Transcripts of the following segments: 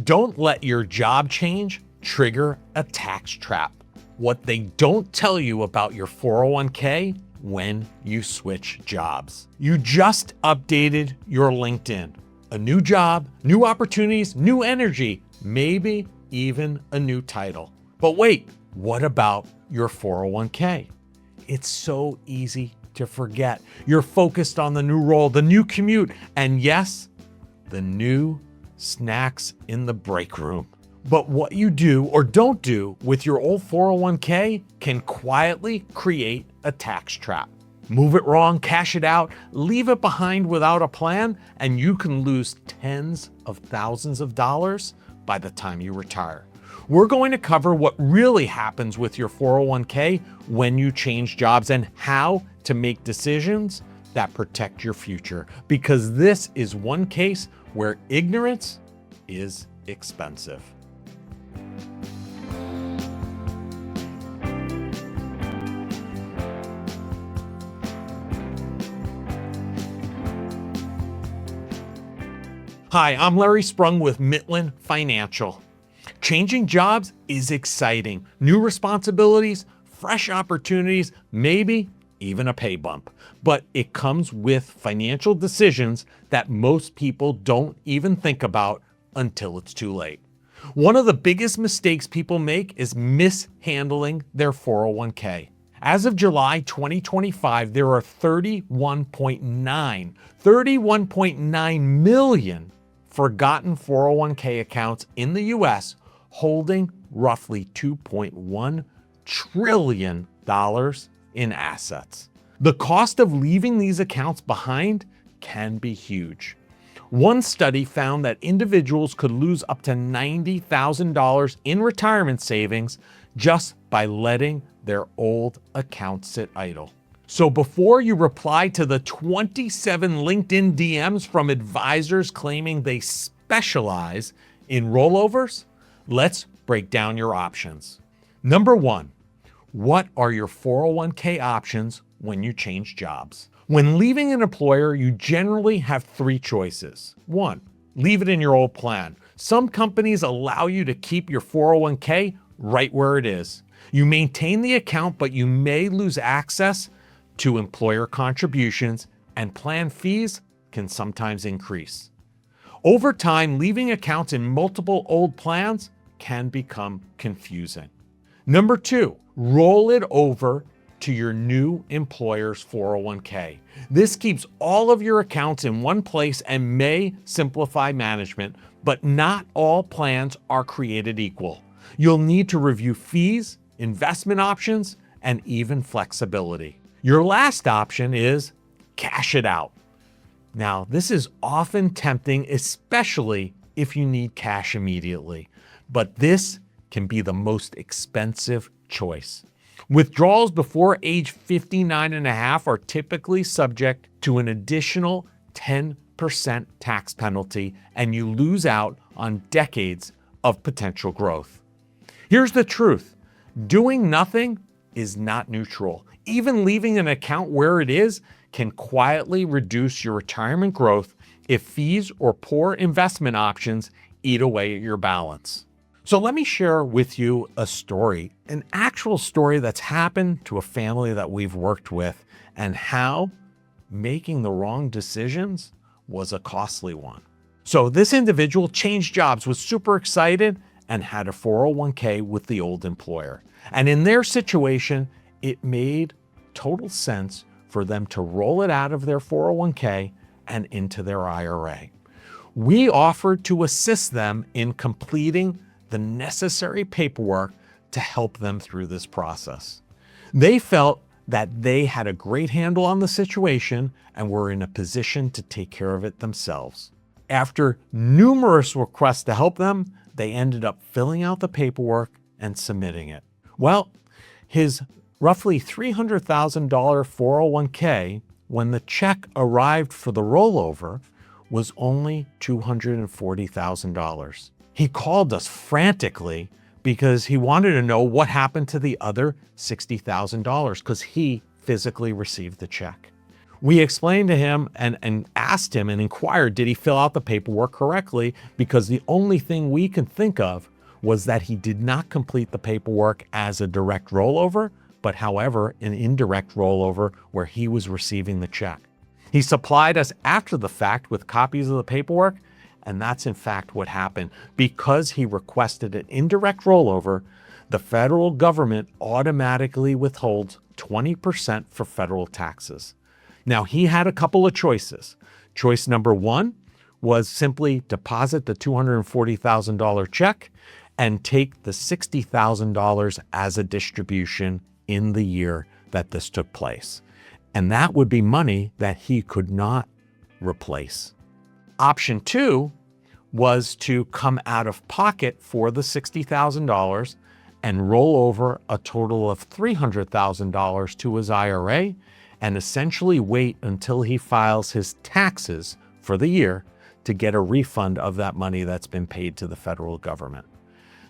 Don't let your job change trigger a tax trap. What they don't tell you about your 401k when you switch jobs. You just updated your LinkedIn. A new job, new opportunities, new energy, maybe even a new title. But wait, what about your 401k? It's so easy to forget. You're focused on the new role, the new commute, and yes, the new snacks in the break room. But what you do or don't do with your old 401k can quietly create a tax trap. Move it wrong, cash it out, leave it behind without a plan, and you can lose tens of thousands of dollars by the time you retire. We're going to cover what really happens with your 401k when you change jobs and how to make decisions that protect your future, because this is one case where ignorance is expensive. Hi, I'm Larry Sprung with Midland Financial. Changing jobs is exciting. New responsibilities, fresh opportunities, maybe even a pay bump. But it comes with financial decisions that most people don't even think about until it's too late. One of the biggest mistakes people make is mishandling their 401k. As of July 2025, there are 31.9 million forgotten 401k accounts in the US holding roughly $2.1 trillion in assets. The cost of leaving these accounts behind can be huge. One study found that individuals could lose up to $90,000 in retirement savings just by letting their old accounts sit idle. So before you reply to the 27 LinkedIn DMs from advisors claiming they specialize in rollovers, let's break down your options. Number one, what are your 401k options when you change jobs? When leaving an employer, you generally have three choices. One, leave it in your old plan. Some companies allow you to keep your 401k right where it is. You maintain the account, but you may lose access to employer contributions, and plan fees can sometimes increase. Over time, leaving accounts in multiple old plans can become confusing. Number two, roll it over to your new employer's 401k. This keeps all of your accounts in one place and may simplify management, but not all plans are created equal. You'll need to review fees, investment options, and even flexibility. Your last option is cash it out. Now, this is often tempting, especially if you need cash immediately, but this can be the most expensive choice. Withdrawals before age 59 and a half are typically subject to an additional 10% tax penalty, and you lose out on decades of potential growth. Here's the truth. Doing nothing is not neutral. Even leaving an account where it is can quietly reduce your retirement growth if fees or poor investment options eat away at your balance. So let me share with you a story, an actual story that's happened to a family that we've worked with, and how making the wrong decisions was a costly one. So this individual changed jobs, was super excited, and had a 401k with the old employer. And in their situation, it made total sense for them to roll it out of their 401k and into their IRA. We offered to assist them in completing the necessary paperwork to help them through this process. They felt that they had a great handle on the situation and were in a position to take care of it themselves. After numerous requests to help them, they ended up filling out the paperwork and submitting it. Well, his roughly $300,000 401k, when the check arrived for the rollover, was only $240,000. He called us frantically because he wanted to know what happened to the other $60,000 because he physically received the check. We explained to him and asked him and inquired, did he fill out the paperwork correctly? Because the only thing we could think of was that he did not complete the paperwork as a direct rollover, but however, an indirect rollover where he was receiving the check. He supplied us after the fact with copies of the paperwork, and that's in fact what happened. Because he requested an indirect rollover, the federal government automatically withholds 20% for federal taxes. Now, he had a couple of choices. Choice number one was simply deposit the $240,000 check and take the $60,000 as a distribution in the year that this took place. And that would be money that he could not replace. Option two was to come out of pocket for the $60,000 and roll over a total of $300,000 to his IRA and essentially wait until he files his taxes for the year to get a refund of that money that's been paid to the federal government.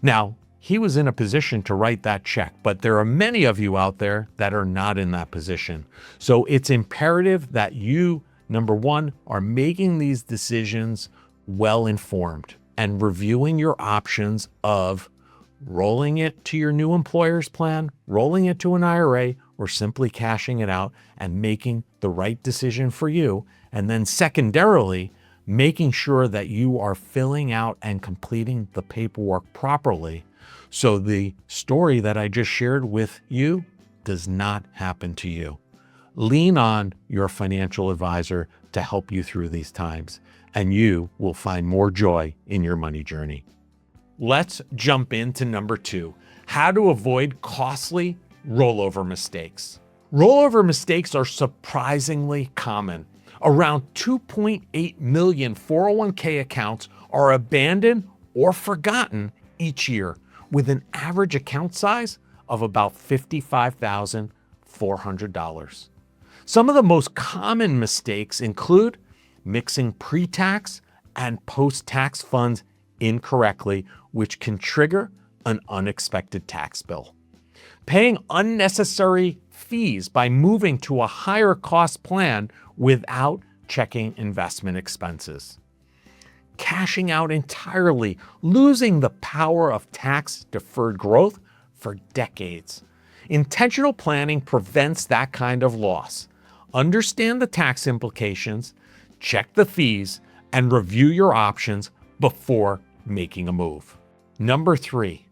Now, he was in a position to write that check, but there are many of you out there that are not in that position. So it's imperative that you, number one, are making these decisions well-informed and reviewing your options of rolling it to your new employer's plan, rolling it to an IRA, or simply cashing it out and making the right decision for you. And then secondarily, making sure that you are filling out and completing the paperwork properly so the story that I just shared with you does not happen to you. Lean on your financial advisor to help you through these times, and you will find more joy in your money journey. Let's jump into number two, how to avoid costly rollover mistakes. Rollover mistakes are surprisingly common. Around 2.8 million 401k accounts are abandoned or forgotten each year, with an average account size of about $55,400. Some of the most common mistakes include mixing pre-tax and post-tax funds incorrectly, which can trigger an unexpected tax bill. Paying unnecessary fees by moving to a higher cost plan without checking investment expenses. Cashing out entirely, losing the power of tax-deferred growth for decades. Intentional planning prevents that kind of loss. Understand the tax implications, check the fees, and review your options before making a move. Number three,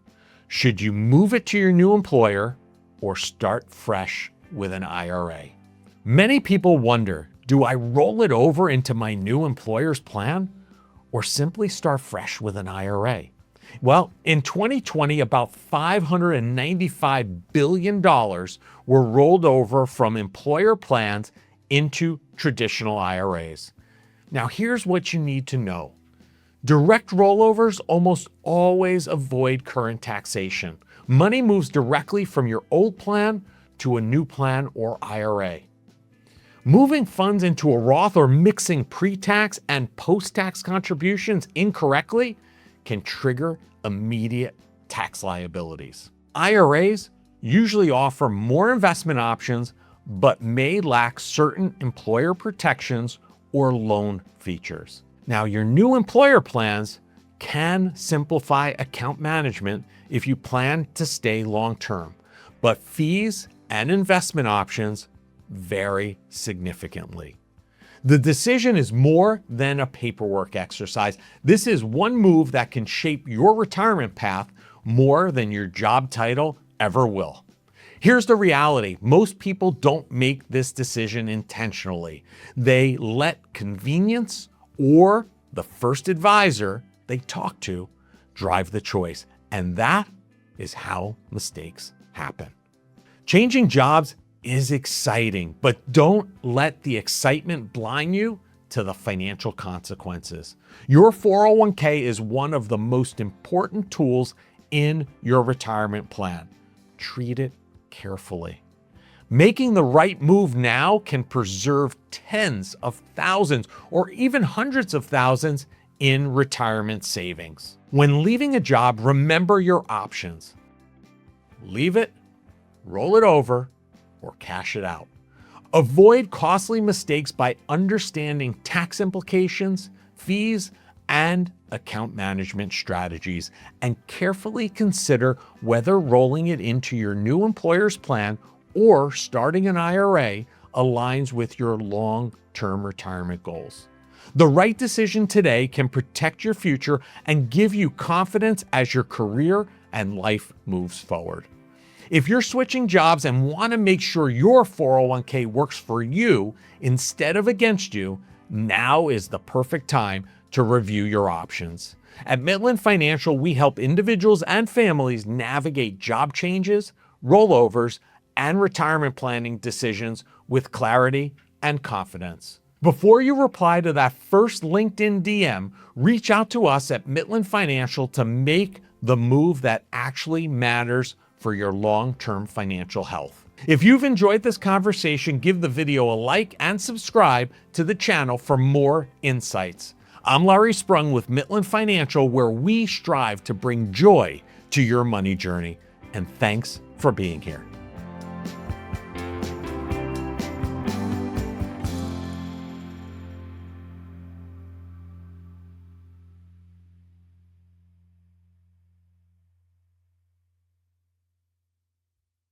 should you move it to your new employer or start fresh with an IRA? Many people wonder, do I roll it over into my new employer's plan or simply start fresh with an IRA? Well, in 2020, about $595 billion were rolled over from employer plans into traditional IRAs. Now, here's what you need to know. Direct rollovers almost always avoid current taxation. Money moves directly from your old plan to a new plan or IRA. Moving funds into a Roth or mixing pre-tax and post-tax contributions incorrectly can trigger immediate tax liabilities. IRAs usually offer more investment options, but may lack certain employer protections or loan features. Now, your new employer plans can simplify account management if you plan to stay long-term, but fees and investment options vary significantly. The decision is more than a paperwork exercise. This is one move that can shape your retirement path more than your job title ever will. Here's the reality. Most people don't make this decision intentionally. They let convenience or the first advisor they talk to drive the choice. And that is how mistakes happen. Changing jobs is exciting, but don't let the excitement blind you to the financial consequences. Your 401k is one of the most important tools in your retirement plan. Treat it carefully. Making the right move now can preserve tens of thousands or even hundreds of thousands in retirement savings. When leaving a job, remember your options. Leave it, roll it over, or cash it out. Avoid costly mistakes by understanding tax implications, fees, and account management strategies, and carefully consider whether rolling it into your new employer's plan or starting an IRA aligns with your long-term retirement goals. The right decision today can protect your future and give you confidence as your career and life moves forward. If you're switching jobs and want to make sure your 401k works for you instead of against you, now is the perfect time to review your options. At Midland Financial, we help individuals and families navigate job changes, rollovers, and retirement planning decisions with clarity and confidence. Before you reply to that first LinkedIn DM, reach out to us at Midland Financial to make the move that actually matters for your long-term financial health. If you've enjoyed this conversation, give the video a like and subscribe to the channel for more insights. I'm Larry Sprung with Midland Financial, where we strive to bring joy to your money journey. And thanks for being here.